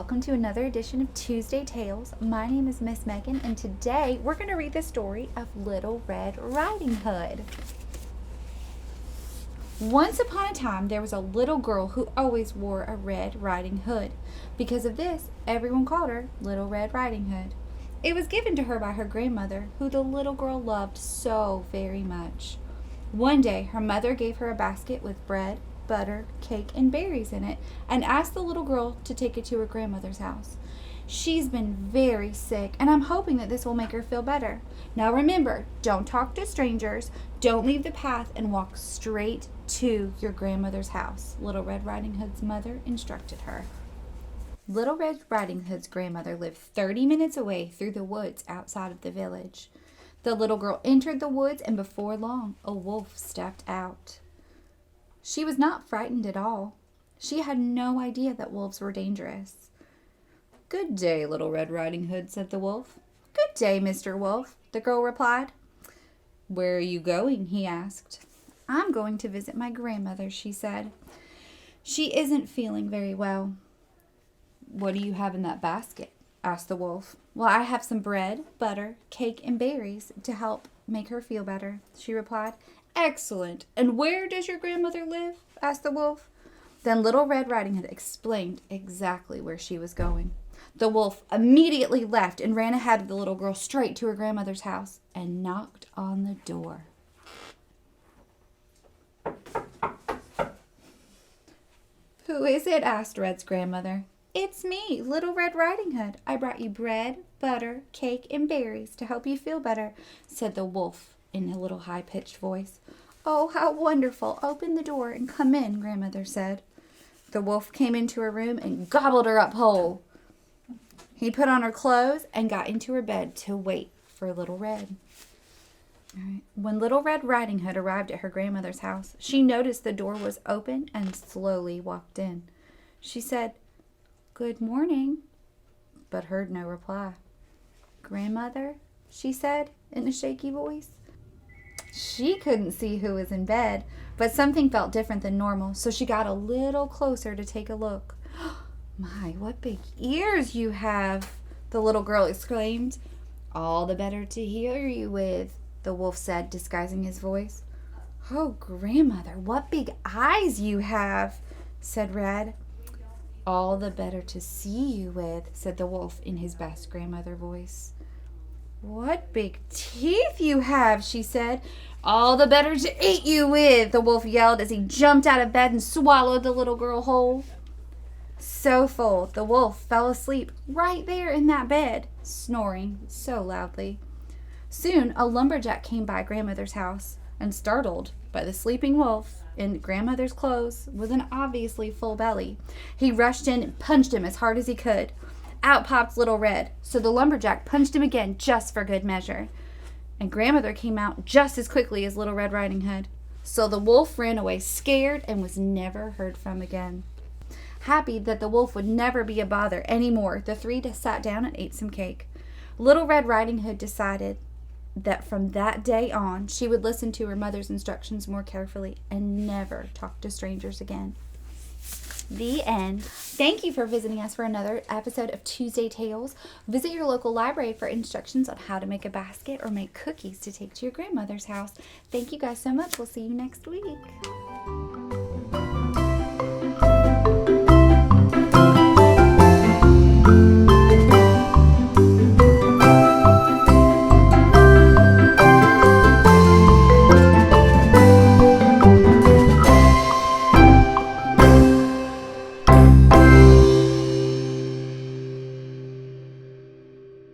welcome to another edition of Tuesday Tales. My name is Miss Megan, and today we're going to read the story of Little Red Riding Hood. Once upon a time, there was a little girl who always wore a red riding hood. Because of this, everyone called her Little Red Riding Hood. It was given to her by her grandmother, who the little girl loved so very much. One day, her mother gave her a basket with bread, butter, cake, and berries in it, and asked the little girl to take it to her grandmother's house. She's been very sick, and I'm hoping that this will make her feel better. Now remember, don't talk to strangers, don't leave the path, and walk straight to your grandmother's house, Little Red Riding Hood's mother instructed her. Little Red Riding Hood's grandmother lived 30 minutes away through the woods outside of the village. The little girl entered the woods, and before long, a wolf stepped out. She was not frightened at all. She had no idea that wolves were dangerous. "Good day, Little Red Riding Hood," said the wolf. "Good day, Mr. Wolf," the girl replied. "Where are you going?" he asked. "I'm going to visit my grandmother," she said. "She isn't feeling very well." "What do you have in that basket?" asked the wolf. "Well, I have some bread, butter, cake, and berries to help make her feel better," she replied. "Excellent. And where does your grandmother live?" asked the wolf. Then Little Red Riding Hood explained exactly where she was going. The wolf immediately left and ran ahead of the little girl straight to her grandmother's house and knocked on the door. "Who is it?" asked Red's grandmother. "It's me, Little Red Riding Hood. I brought you bread, butter, cake, and berries to help you feel better," said the wolf in a little high-pitched voice. "Oh, how wonderful! Open the door and come in," Grandmother said. The wolf came into her room and gobbled her up whole. He put on her clothes and got into her bed to wait for Little Red. When Little Red Riding Hood arrived at her grandmother's house, she noticed the door was open and slowly walked in. She said, "Good morning," but heard no reply. "Grandmother," she said in a shaky voice. She couldn't see who was in bed, but something felt different than normal, so she got a little closer to take a look. "My, what big ears you have!" the little girl exclaimed. "All the better to hear you with," the wolf said, disguising his voice. "Oh, Grandmother, what big eyes you have," said Red. "All the better to see you with," said the wolf in his best grandmother voice. "What big teeth you have," she said. "All the better to eat you with," the wolf yelled as he jumped out of bed and swallowed the little girl whole. So full, the wolf fell asleep right there in that bed, snoring so loudly. Soon a lumberjack came by Grandmother's house, and startled by the sleeping wolf in Grandmother's clothes with an obviously full belly, he rushed in and punched him as hard as he could. Out popped Little Red, so the lumberjack punched him again just for good measure. And Grandmother came out just as quickly as Little Red Riding Hood. So the wolf ran away scared and was never heard from again. Happy that the wolf would never be a bother anymore, the three sat down and ate some cake. Little Red Riding Hood decided that from that day on, she would listen to her mother's instructions more carefully and never talk to strangers again. The end. Thank you for visiting us for another episode of Tuesday Tales. Visit your local library for instructions on how to make a basket or make cookies to take to your grandmother's house. Thank you guys so much. We'll see you next week.